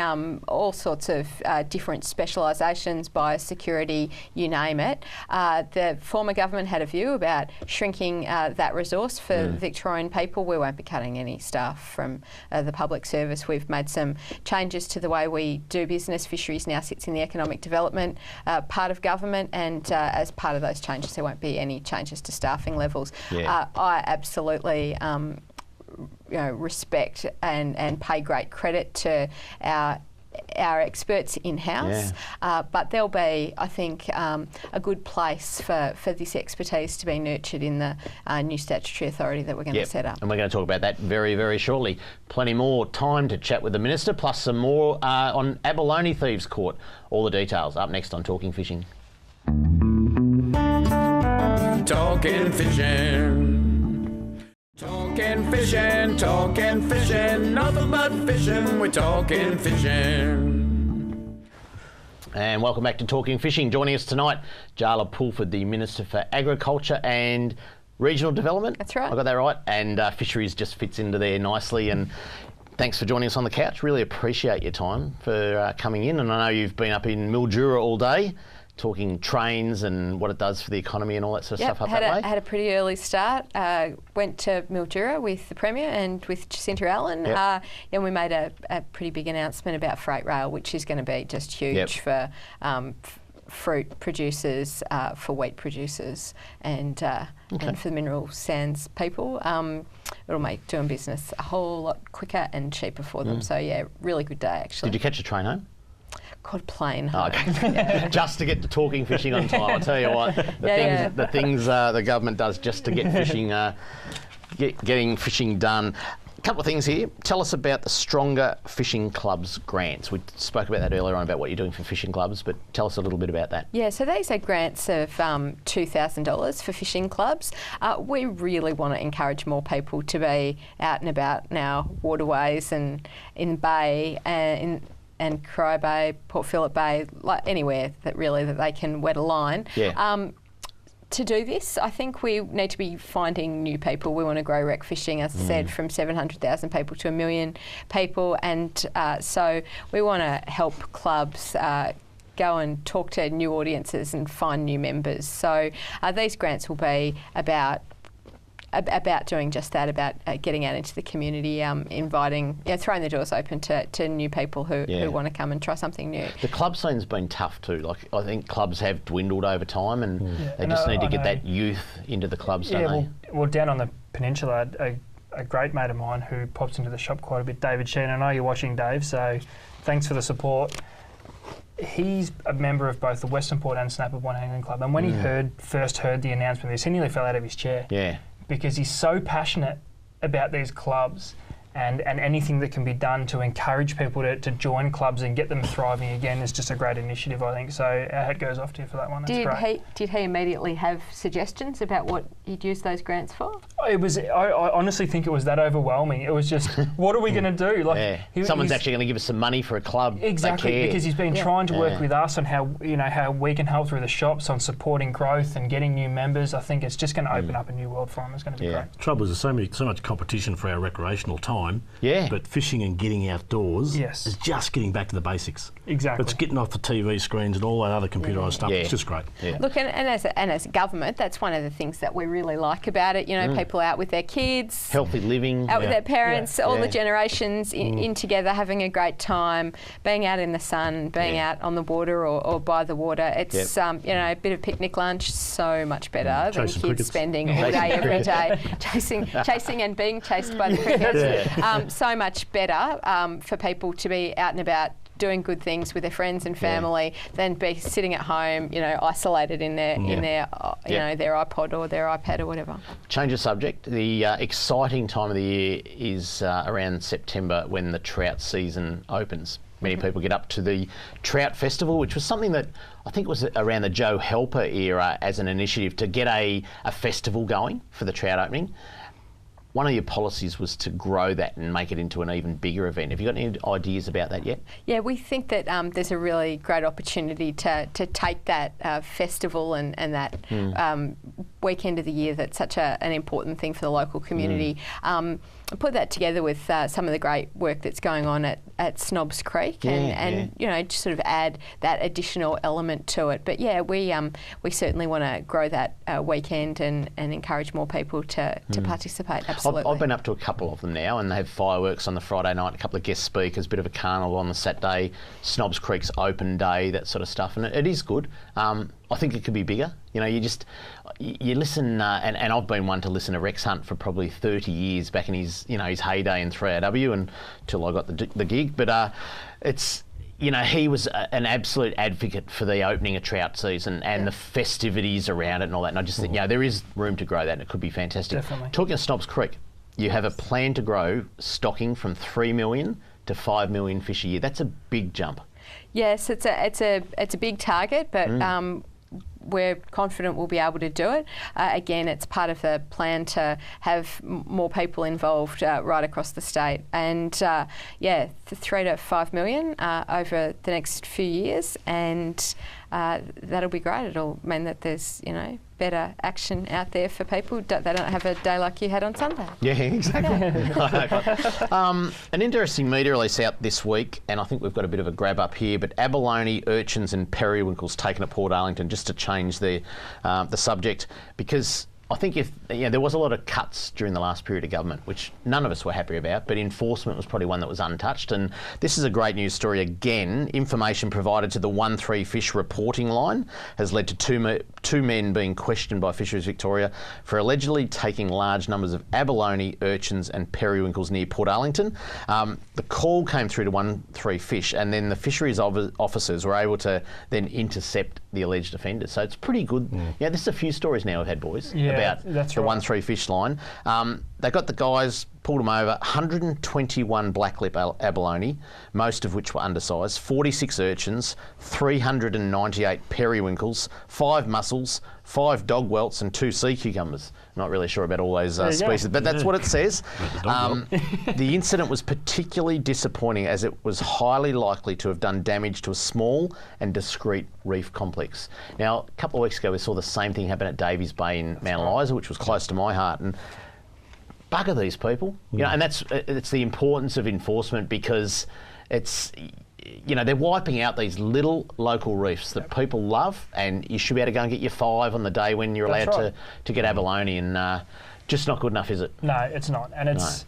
all sorts of different specialisations, biosecurity, you name it. The former government had a view about shrinking that resource for Victorian people. We won't be cutting any staff from the public service. We've made some changes to the way we do business. Fisheries now sits in the economic development part of government, and as part of those changes, there won't be any changes to staffing levels. I absolutely respect and pay great credit to our experts in-house, but there'll be, I think, a good place for this expertise to be nurtured in the new statutory authority that we're going to set up.
And we're going to talk about that very, very shortly. Plenty more time to chat with the Minister, plus some more on Abalone Thieves Court. All the details up next on Talking Fishing.
Talking fishing. Talking fishing, nothing but fishing, we're talking fishing.
And welcome back to Talking Fishing. Joining us tonight, Jaala Pulford, the Minister for Agriculture and Regional Development.
That's right.
I got that right. And fisheries just fits into there nicely. And thanks for joining us on the couch. Really appreciate your time for coming in. And I know you've been up in Mildura all day, talking trains and what it does for the economy and all that sort of stuff up that way.
Had a pretty early start. Went to Mildura with the Premier and with Jacinta Allen, and we made a pretty big announcement about freight rail, which is going to be just huge for fruit producers, for wheat producers, and for the mineral sands people. It'll make doing business a whole lot quicker and cheaper for them. So yeah, really good day actually.
Did you catch a train home?
Called plane.
Oh, okay. Just to get to Talking Fishing on time. I'll tell you what, the things the government does just to get fishing, getting fishing done. A couple of things here. Tell us about the Stronger Fishing Clubs grants. We spoke about that earlier on about what you're doing for fishing clubs, but tell us a little bit about that. Yeah,
so these are grants of $2,000 for fishing clubs. We really want to encourage more people to be out and about in our waterways and in the bay and Cryo Bay, Port Phillip Bay, like anywhere that they can wet a line. To do this, I think we need to be finding new people. We want to grow rec fishing, as I said, from 700,000 people to 1 million people, and so we want to help clubs go and talk to new audiences and find new members. So these grants will be about doing just that, about getting out into the community, inviting, throwing the doors open to new people who want to come and try something new.
The club scene's been tough too. Like, I think clubs have dwindled over time, and they just need to get that youth into the clubs, don't they?
Well, down on the peninsula, a a great mate of mine who pops into the shop quite a bit, David Sheen. I know you're watching, Dave, so thanks for the support. He's a member of both the Western Port and Snapper Port Angling Club, and when he first heard the announcement of this, he nearly fell out of his chair.
Yeah.
Because he's so passionate about these clubs and anything that can be done to encourage people to join clubs and get them thriving again is just a great initiative, I think. So our hat goes off to you for that one. That's great.
Did he immediately have suggestions about what he'd use those grants for?
I honestly think it was that overwhelming. It was just, what are we going to do? Like,
someone's actually going to give us some money for a club.
Exactly, because he's been trying to work with us on how we can help through the shops on supporting growth and getting new members. I think it's just going to open up a new world for him. It's going to be great.
The trouble is there's so much competition for our recreational time.
Yeah.
But fishing and getting outdoors is just getting back to the basics.
Exactly.
It's getting off the TV screens and all that other computerised stuff. It's just great.
Yeah.
Look, and as a government, that's one of the things that we really like about it. You know, people out with their kids,
healthy living,
out with their parents, all the generations in together, having a great time, being out in the sun, being out on the water or by the water. It's a bit of picnic lunch, so much better than kids spending all day every day chasing and being chased by the crickets. So much better for people to be out and about doing good things with their friends and family than be sitting at home, isolated in their their iPod or their iPad or whatever.
Change of subject. The exciting time of the year is around September when the trout season opens. Many people get up to the Trout Festival, which was something that I think was around the Joe Helper era as an initiative to get a festival going for the trout opening. One of your policies was to grow that and make it into an even bigger event. Have you got any ideas about that yet?
Yeah, we think that there's a really great opportunity to take that festival and that weekend of the year that's such an important thing for the local community. Put that together with some of the great work that's going on at Snobs Creek and just sort of add that additional element to it. But we certainly want to grow that weekend and encourage more people to participate. Absolutely.
I've been up to a couple of them now, and they have fireworks on the Friday night, a couple of guest speakers, a bit of a carnival on the Saturday, Snobs Creek's open day, that sort of stuff, and it is good. I think it could be bigger. You listen, and I've been one to listen to Rex Hunt for probably 30 years back in his heyday in 3AW until I got the gig. But he was an absolute advocate for the opening of trout season and the festivities around it and all that. And I just think, there is room to grow that, and it could be fantastic.
Definitely.
Talking of Snobs Creek, you have a plan to grow stocking from 3 million to 5 million fish a year. That's a big jump.
Yes, it's a big target, but we're confident we'll be able to do it. Again, it's part of the plan to have more people involved right across the state. And 3 to 5 million over the next few years, and that'll be great. It'll mean that there's better action out there for people. They don't have a day like you had on Sunday.
Yeah, exactly. An interesting media release out this week, and I think we've got a bit of a grab up here, but Abalone, Urchins and Periwinkles taken at Port Arlington, just to change the subject, because I think there was a lot of cuts during the last period of government, which none of us were happy about, but enforcement was probably one that was untouched. And this is a great news story again. Information provided to the 1-3 fish reporting line has led to two men being questioned by Fisheries Victoria for allegedly taking large numbers of abalone, urchins and periwinkles near Port Arlington. The call came through to 1-3 fish, and then the fisheries officers were able to then intercept the alleged offenders. So it's pretty good. Yeah, there's a few stories now we've had, boys, about the 1-3 fish line. They got the guys, pulled them over, 121 blacklip abalone, most of which were undersized, 46 urchins, 398 periwinkles, 5 mussels, 5 dog welts and 2 sea cucumbers. Not really sure about all those species, but that's what it says. The incident was particularly disappointing as it was highly likely to have done damage to a small and discreet reef complex. Now, a couple of weeks ago we saw the same thing happen at Davies Bay in Mount Eliza, which was close to my heart. And bugger these people, and it's the importance of enforcement, because it's, they're wiping out these little local reefs that people love, and you should be able to go and get your 5 on the day when you're allowed to get abalone, and just not good enough, is it?
No, it's not, and it's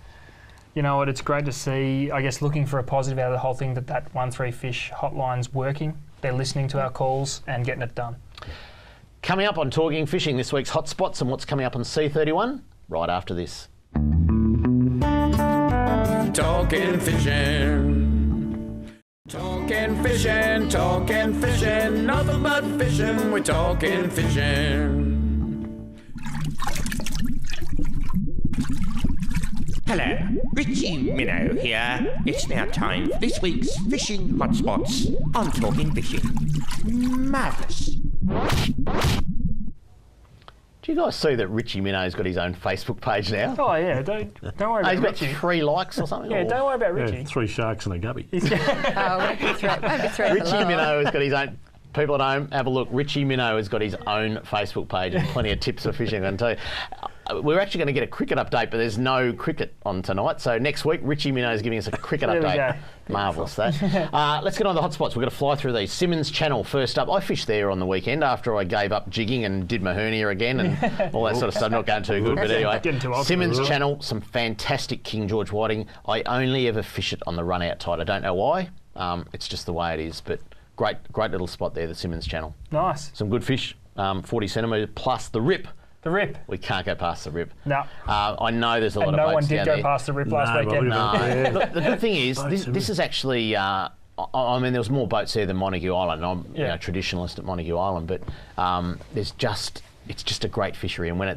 it's great to see. I guess looking for a positive out of the whole thing, that 1-3 fish hotline's working. They're listening to our calls and getting it done.
Coming up on Talking Fishing, this week's hotspots and what's coming up on C31 right after this.
talking fishing. Talking fishing, nothing but fishing, we're talking fishing.
Hello, Richie Minnow here. It's now time for this week's Fishing Hotspots on Talking Fishing. Marvellous.
Do you guys see that Richie Minnow's got his own Facebook page now?
Oh yeah, don't worry
He's
about
got
Richie.
3 likes or something?
Yeah,
or?
don't worry about Richie.
Yeah, 3 sharks and a guppy.
Won't be three
Richie
below.
Minnow has got his own. People at home, have a look. Richie Minnow has got his own Facebook page and plenty of tips for fishing, I can tell you. We're actually going to get a cricket update, but there's no cricket on tonight. So next week, Richie Minnow is giving us a cricket
There we
update.
go.
Marvellous, that. Let's get on to the hotspots. We're going to fly through these. Simmons Channel, first up. I fished there on the weekend after I gave up jigging and did my hernia again and all that sort of stuff. Not going too good, but anyway.
Getting too old.
Simmons Channel, some fantastic King George whiting. I only ever fish it on the run-out tide. I don't know why. It's just the way it is, but great little spot there, the Simmons Channel.
Nice.
Some good fish, 40 centimetres plus the rip.
The rip.
We can't go past the rip.
No.
I know there's a lot
And
of
no one
boats
did
down
go
there.
past the rip last weekend.
No. Look, the good thing is,
Boats are
this is actually. I mean, there was more boats there than Montague Island. I'm
Yeah.
a traditionalist at Montague Island, but it's just a great fishery. And when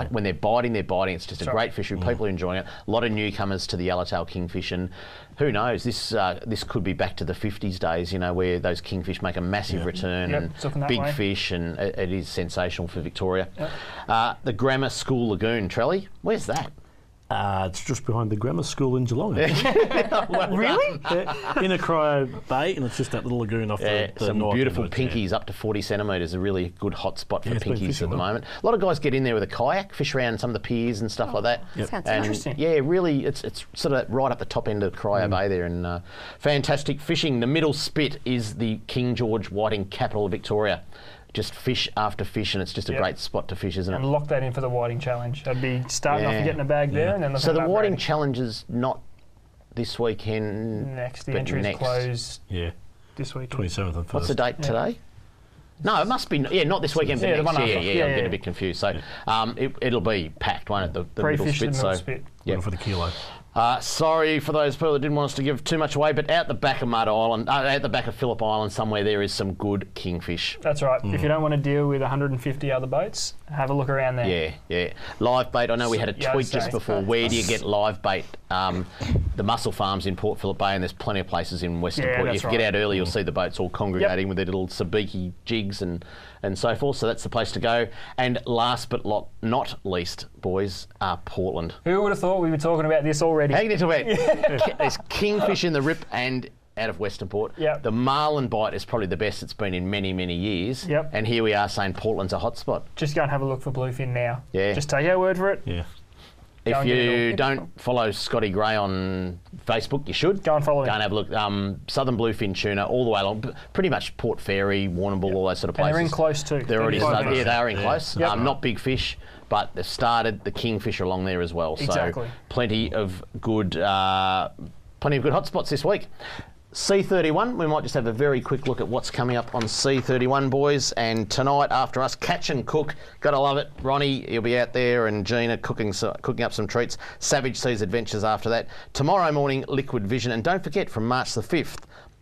when they're biting, It's just a
Sure.
great fishery. People are enjoying it. A lot of newcomers to the yellowtail kingfish, and who knows? This could be back to the 50s days, where those kingfish make a massive return
Yep,
and
it's looking that
big
way.
fish, and it is sensational for Victoria. The Grammar School Lagoon, Trelly, where's that?
It's just behind the grammar school in Geelong.
Really?
In a cryo bay, and it's just that little lagoon off the
some
north
beautiful
end of it,
pinkies up to 40 centimetres, a really good hot spot for
Yeah, it's been
pinkies at
fishing
the
well.
moment. A lot of guys get in there with a kayak, fish around some of the piers and stuff like that.
Sounds
And
interesting.
yeah, really, it's sort of right up the top end of Cryo Bay there, and fantastic fishing. The middle spit is the King George whiting capital of Victoria. Just fish after fish, and it's just a
Yep.
great spot to fish, isn't it?
And lock that in for the whiting challenge. I'd be starting off
Yeah.
and getting a bag there, and then looking
So
at
the
that
whiting
rating.
challenge is not this weekend.
Next, the
but
entries
next.
close
Yeah,
this week.
27th and 1st.
What's the date today? No, it must be. Yeah, not this weekend, but
Yeah, the
next.
one
Yeah,
after.
I'm
Yeah,
getting
yeah.
a bit confused. So it'll be packed, won't it? The middle
Pre-fish
spit.
the middle
So
spit.
Looking for the kilo.
sorry for those people that didn't want us to give too much away, but out the back of Mud Island, out the back of Phillip Island somewhere, there is some good kingfish.
That's right. If you don't want to deal with 150 other boats, have a look around there.
Yeah. Live bait. I know we had a
Yeah,
tweet
I'd
just
say.
before. Where do you get live bait? The mussel farms in Port Phillip Bay, and there's plenty of places in Western
Yeah,
Port.
that's
If you get
right.
out early, you'll see the boats all congregating with their little sabiki jigs and so forth. So that's the place to go. And last but not least, boys, Portland.
Who would have thought we were talking about this already?
How you need to bet? There's kingfish in the rip and out of Western Port.
Yep.
The marlin bite is probably the best it's been in many, many years.
Yep.
And here we are saying Portland's a hotspot.
Just go and have a look for bluefin now.
Yeah.
Just take our word for it.
Yeah.
If
and get it
you
all.
don't follow Scotty Gray on Facebook, you should.
Go and follow
Go
him.
and have a look. Southern bluefin tuna all the way along, pretty much Port Fairy, Warrnambool, all those sort of
And
places.
they're in close too.
They're already
They're
started.
close.
Yeah, they are in
Yeah.
close.
Yep.
Not big fish, but they've started the kingfish along there as well.
Exactly.
So plenty of good hotspots this week. C31, we might just have a very quick look at what's coming up on C31, boys. And tonight, after us, Catch and Cook. Gotta love it. Ronnie, he'll be out there, and Gina cooking up some treats. Savage Seas Adventures after that. Tomorrow morning, Liquid Vision. And don't forget, from March the 5th,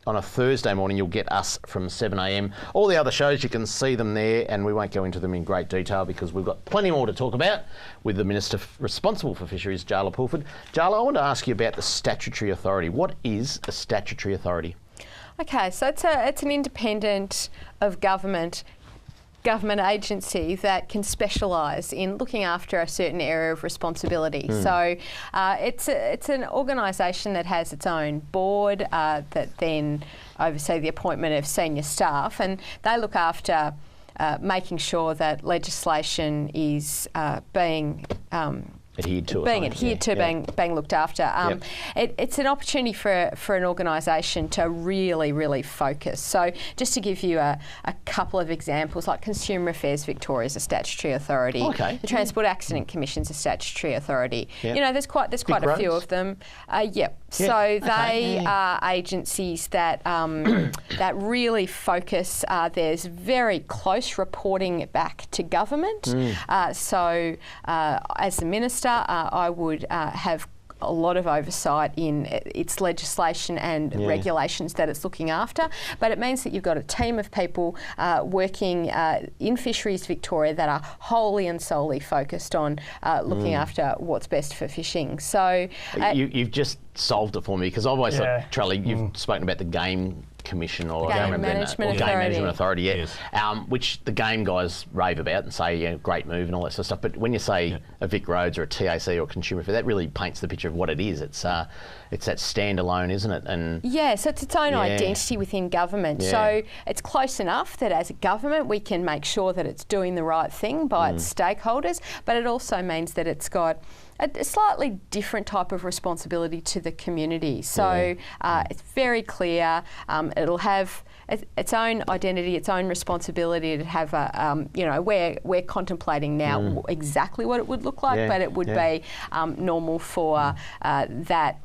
on a Thursday morning, you'll get us from 7 a.m. All the other shows, you can see them there, and we won't go into them in great detail because we've got plenty more to talk about with the Minister responsible for Fisheries, Jaala Pulford. Jaala, I want to ask you about the Statutory Authority. What is a Statutory Authority?
Okay, so it's an independent of government agency that can specialise in looking after a certain area of responsibility. So it's an organisation that has its own board that then oversee the appointment of senior staff, and they look after making sure that legislation is being
Adhered to.
being adhered to, being looked after. It's an opportunity for an organisation to really focus. So just to give you a couple of examples, like Consumer Affairs Victoria is a statutory authority.
Okay.
The Transport Accident Commission's a statutory authority.
Yep.
You know, there's quite a few
roads?
of them. Yep.
Yeah.
So they are agencies that that really focus. There's very close reporting back to government. So as the Minister, I would have a lot of oversight in its legislation and regulations that it's looking after, but it means that you've got a team of people working in Fisheries Victoria that are wholly and solely focused on looking after what's best for fishing. So
you've just solved it for me, because I've always thought, Charlie, you've spoken about the Game Commission or
Game Management Authority.
Yes. Which the game guys rave about and say, great move and all that sort of stuff. But when you say a Vic Roads or a TAC or a consumer, that really paints the picture of what it is. It's that standalone, isn't it? And
so it's its own identity within government. So it's close enough that as a government we can make sure that it's doing the right thing by its stakeholders, but it also means that it's got a slightly different type of responsibility to the community. So it's very clear. It'll have its own identity, its own responsibility to have a, we're contemplating now exactly what it would look like, but it would be normal for that.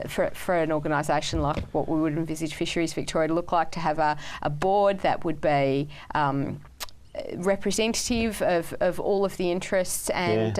For an organisation like what we would envisage Fisheries Victoria to look like, to have a board that would be representative of all of the interests, and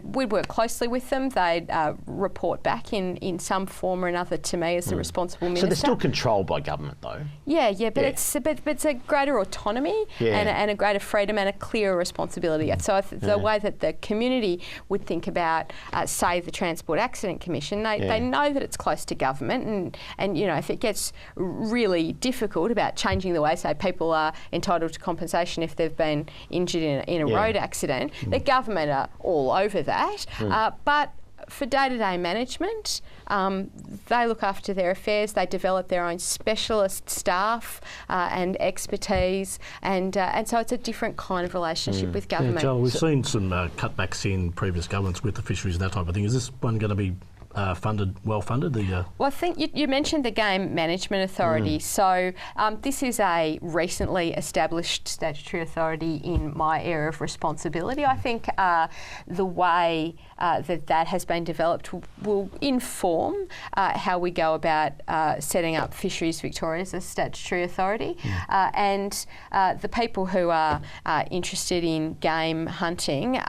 we'd work closely with them. They'd report back in some form or another to me as the responsible minister.
So they're still controlled by government, though.
But it's a greater autonomy and a greater freedom and a clearer responsibility. So the way that the community would think about, say, the Transport Accident Commission, they know that it's close to government, and if it gets really difficult about changing the way, say, people are entitled to compensation if they've been injured in a road accident, the government are all over that. But for day-to-day management, they look after their affairs, they develop their own specialist staff and expertise, and so it's a different kind of relationship with government.
Joel, we've seen some cutbacks in previous governments with the fisheries and that type of thing. Is this one going to be well funded?
Well, I think you mentioned the Game Management Authority. So this is a recently established statutory authority in my area of responsibility. I think the way that has been developed will inform how we go about setting up Fisheries Victoria as a statutory authority. And the people who are interested in game hunting,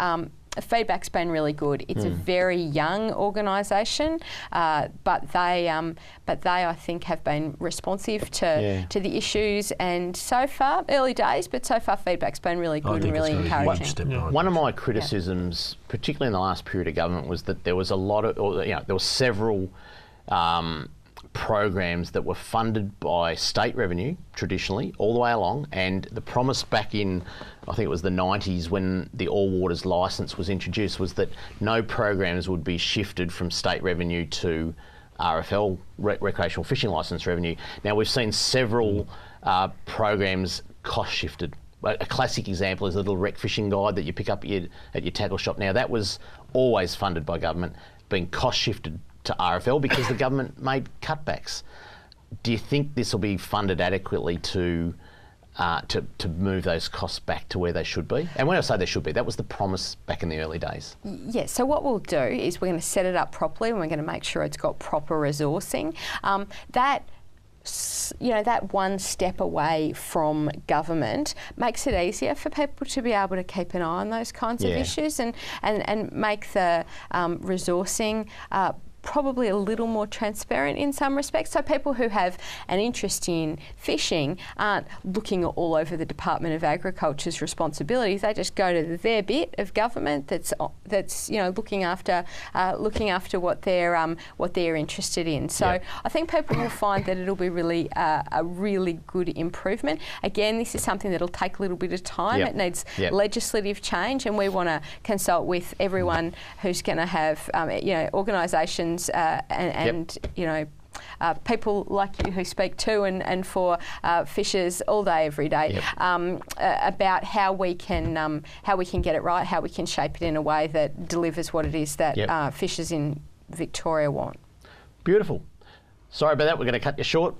feedback's been really good. It's a very young organisation, but they I think have been responsive to the issues, and so far, early days, but so far feedback's been really good and really encouraging.
One of my criticisms, particularly in the last period of government, was that there was there were several programs that were funded by state revenue traditionally all the way along, and the promise back in, I think it was the 90s when the All Waters licence was introduced, was that no programs would be shifted from state revenue to RFL, recreational fishing licence revenue. Now we've seen several programs cost shifted. A classic example is the little rec fishing guide that you pick up at your tackle shop. Now that was always funded by government, being cost shifted to RFL because the government made cutbacks. Do you think this will be funded adequately to move those costs back to where they should be? And when I say they should be, that was the promise back in the early days.
Yes, so what we'll do is we're going to set it up properly and we're going to make sure it's got proper resourcing. That one step away from government makes it easier for people to be able to keep an eye on those kinds of issues and make the resourcing probably a little more transparent in some respects. So people who have an interest in fishing aren't looking all over the Department of Agriculture's responsibilities. They just go to their bit of government that's looking after what they're interested in. So I think people will find that it'll be really a really good improvement. Again, this is something that'll take a little bit of time. It needs legislative change, and we want to consult with everyone who's going to have organisations and people like you who speak to and for fishers all day, every day, about how we can get it right, how we can shape it in a way that delivers what it is that fishers in Victoria want.
Beautiful. Sorry about that, we're going to cut you short.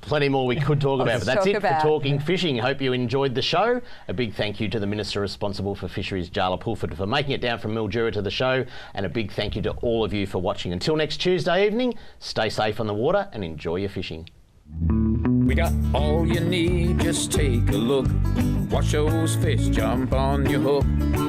Plenty more we could talk about, but that's it for Talking Fishing. Hope you enjoyed the show. A big thank you to the Minister responsible for Fisheries, Jaala Pulford, for making it down from Mildura to the show, and a big thank you to all of you for watching. Until next Tuesday evening, stay safe on the water and enjoy your fishing.
We got all you need, just take a look. Watch those fish jump on your hook.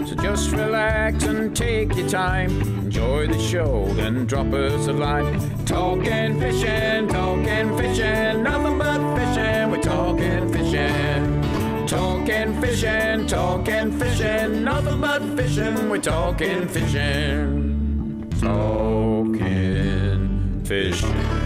So just relax and take your time. Enjoy the show, then drop us a line. Talking fishing, nothing but fishing. We're talking fishing. Talking fishing, nothing but fishing. We're talking fishing. Talking fishing.